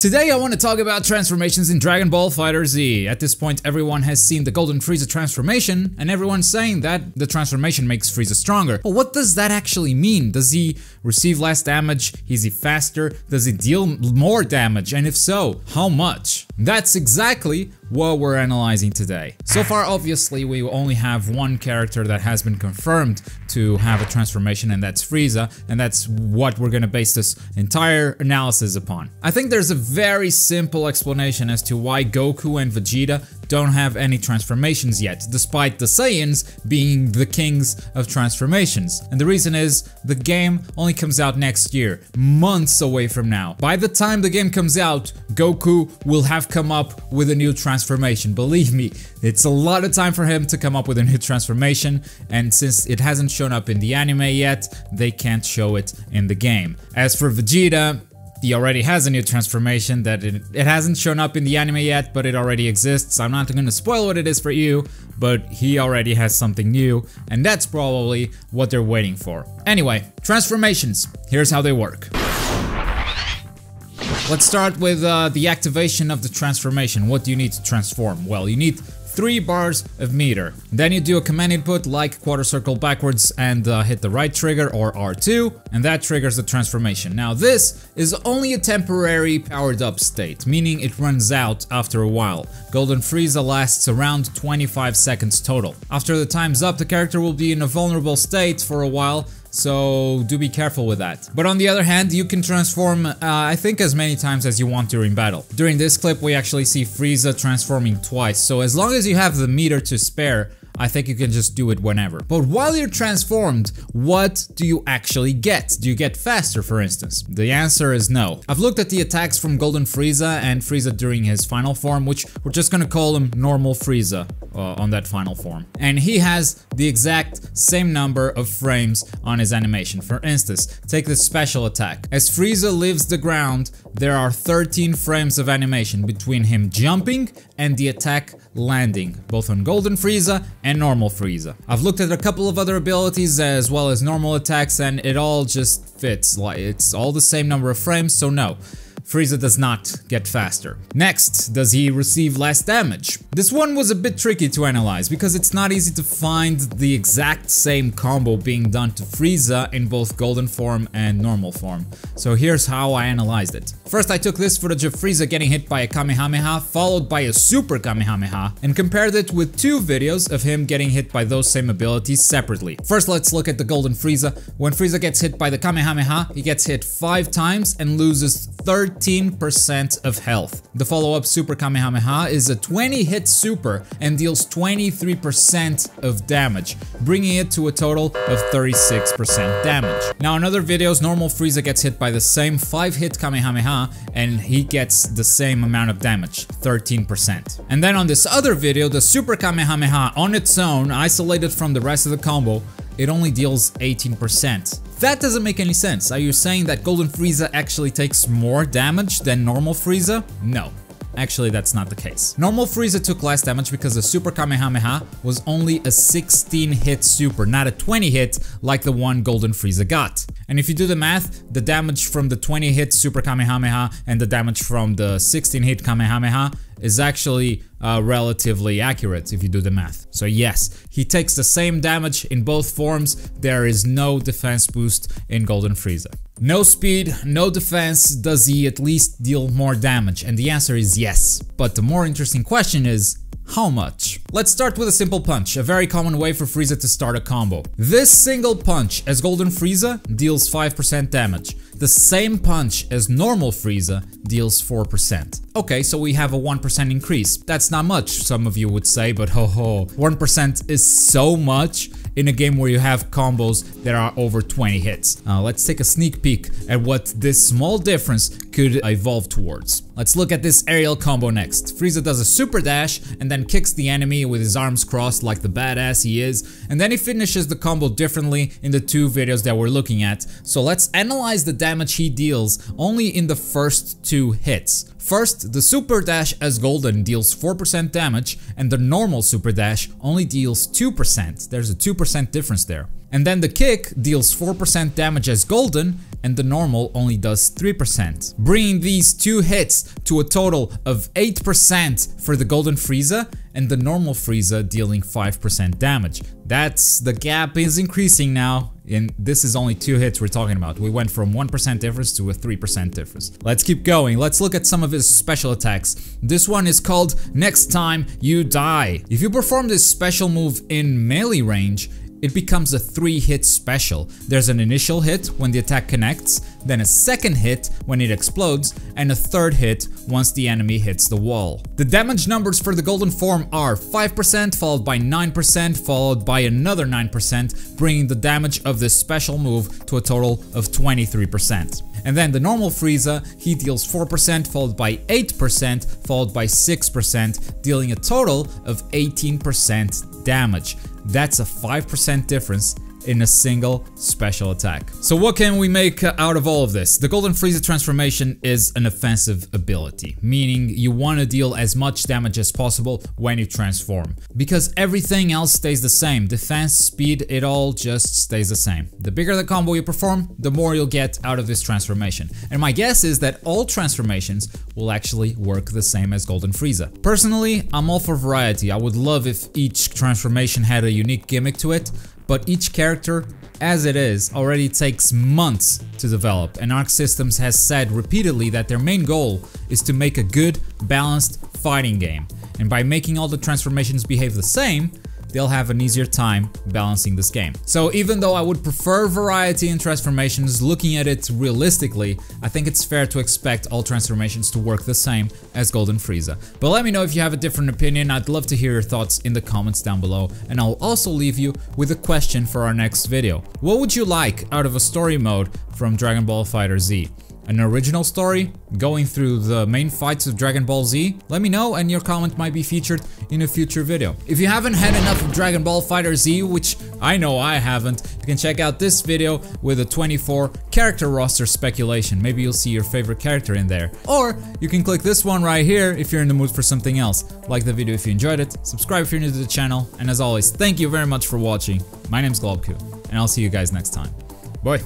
Today I want to talk about transformations in Dragon Ball FighterZ. At this point everyone has seen the Golden Frieza transformation and everyone's saying that the transformation makes Frieza stronger. But what does that actually mean? Does he receive less damage? Is he faster? Does he deal more damage? And if so, how much? That's exactly what we're analyzing today. So far obviously we only have one character that has been confirmed to have a transformation, and that's Frieza, and that's what we're gonna base this entire analysis upon. I think there's a very simple explanation as to why Goku and Vegeta don't have any transformations yet, despite the Saiyans being the kings of transformations. And the reason is, the game only comes out next year, months away from now. By the time the game comes out, Goku will have come up with a new transformation. Believe me, it's a lot of time for him to come up with a new transformation, and since it hasn't shown up in the anime yet, they can't show it in the game. As for Vegeta, he already has a new transformation that it hasn't shown up in the anime yet, but it already exists. I'm not gonna spoil what it is for you, but he already has something new, and that's probably what they're waiting for. Anyway, transformations. Here's how they work. Let's start with the activation of the transformation. What do you need to transform? Well, you need 3 bars of meter. Then you do a command input like quarter circle backwards and hit the right trigger or R2, and that triggers the transformation. Now this is only a temporary powered up state, meaning it runs out after a while. Golden Frieza lasts around 25 seconds total. After the time's up, the character will be in a vulnerable state for a while, so do be careful with that. But on the other hand, you can transform I think as many times as you want during battle. During this clip we actually see Frieza transforming twice, so as long as you have the meter to spare, I think you can just do it whenever. But while you're transformed, what do you actually get? Do you get faster, for instance? The answer is no. I've looked at the attacks from Golden Frieza and Frieza during his final form, which we're just gonna call him normal Frieza on that final form. And he has the exact same number of frames on his animation. For instance, take this special attack. As Frieza leaves the ground, there are 13 frames of animation between him jumping and the attack landing, both on Golden Frieza and normal Frieza. I've looked at a couple of other abilities as well as normal attacks, and it all just fits. Like, it's all the same number of frames, so no, Frieza does not get faster. Next, does he receive less damage? This one was a bit tricky to analyze because it's not easy to find the exact same combo being done to Frieza in both golden form and normal form. So here's how I analyzed it. First, I took this footage of Frieza getting hit by a Kamehameha followed by a Super Kamehameha and compared it with 2 videos of him getting hit by those same abilities separately. First, let's look at the Golden Frieza. When Frieza gets hit by the Kamehameha, he gets hit 5 times and loses 13% of health. The follow-up Super Kamehameha is a 20-hit super and deals 23% of damage, bringing it to a total of 36% damage. Now in other videos, normal Frieza gets hit by the same 5-hit Kamehameha and he gets the same amount of damage, 13%. And then on this other video, the Super Kamehameha on its own, isolated from the rest of the combo, it only deals 18%. That doesn't make any sense. Are you saying that Golden Frieza actually takes more damage than normal Frieza? No. Actually, that's not the case. Normal Frieza took less damage because the Super Kamehameha was only a 16-hit super, not a 20-hit like the one Golden Frieza got. And if you do the math, the damage from the 20-hit Super Kamehameha and the damage from the 16-hit Kamehameha is actually relatively accurate if you do the math. So yes, he takes the same damage in both forms. There is no defense boost in Golden Frieza. No speed, no defense. Does he at least deal more damage? And the answer is yes. But the more interesting question is, how much? Let's start with a simple punch, a very common way for Frieza to start a combo. This single punch as Golden Frieza deals 5% damage. The same punch as normal Frieza deals 4%. Okay, so we have a 1% increase. That's not much, some of you would say, but ho ho, 1% is so much in a game where you have combos that are over 20 hits. Let's take a sneak peek at what this small difference could evolve towards. Let's look at this aerial combo next. Frieza does a super dash and then kicks the enemy with his arms crossed like the badass he is, and then he finishes the combo differently in the 2 videos that we're looking at. So let's analyze the damage he deals only in the first 2 hits. First, the Super Dash as Golden deals 4% damage and the normal Super Dash only deals 2%. There's a 2% difference there. And then the kick deals 4% damage as golden, and the normal only does 3%. Bringing these two hits to a total of 8% for the golden Frieza, and the normal Frieza dealing 5% damage. The gap is increasing now, and this is only 2 hits we're talking about. We went from 1% difference to a 3% difference. Let's keep going. Let's look at some of his special attacks. This one is called Next Time You Die. If you perform this special move in melee range, it becomes a 3-hit special. There's an initial hit when the attack connects, then a second hit when it explodes, and a third hit once the enemy hits the wall. The damage numbers for the golden form are 5% followed by 9% followed by another 9%, bringing the damage of this special move to a total of 23%. And then the normal Frieza, he deals 4% followed by 8% followed by 6%, dealing a total of 18% damage. That's a 5% difference in a single special attack. So what can we make out of all of this? The Golden Frieza transformation is an offensive ability, meaning you want to deal as much damage as possible when you transform, because everything else stays the same. Defense, speed, it all just stays the same. The bigger the combo you perform, the more you'll get out of this transformation. And my guess is that all transformations will actually work the same as Golden Frieza. Personally, I'm all for variety. I would love if each transformation had a unique gimmick to it, but each character, as it is, already takes months to develop, and Arc Systems has said repeatedly that their main goal is to make a good, balanced fighting game. And by making all the transformations behave the same, they'll have an easier time balancing this game. So even though I would prefer variety in transformations, looking at it realistically, I think it's fair to expect all transformations to work the same as Golden Frieza. But let me know if you have a different opinion. I'd love to hear your thoughts in the comments down below, and I'll also leave you with a question for our next video. What would you like out of a story mode from Dragon Ball FighterZ? An original story, going through the main fights of Dragon Ball Z? Let me know, and your comment might be featured in a future video. If you haven't had enough of Dragon Ball FighterZ, which I know I haven't, you can check out this video with a 24 character roster speculation. Maybe you'll see your favorite character in there. Or you can click this one right here if you're in the mood for something else. Like the video if you enjoyed it, subscribe if you're new to the channel, and as always, thank you very much for watching. My name's Globku, and I'll see you guys next time. Bye!